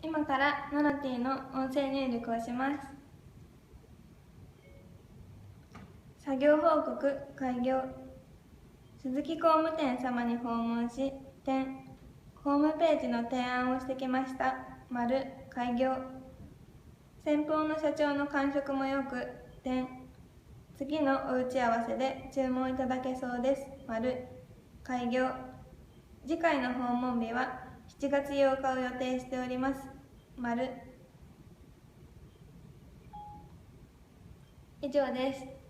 今からnanotyの音声入力をします。作業報告開業。鈴木工務店様に訪問し、ホームページの提案をしてきました。開業。先方の社長の感触もよく、次のお打ち合わせで注文いただけそうです。開業。次回の訪問日は7月8日を予定しております。以上です。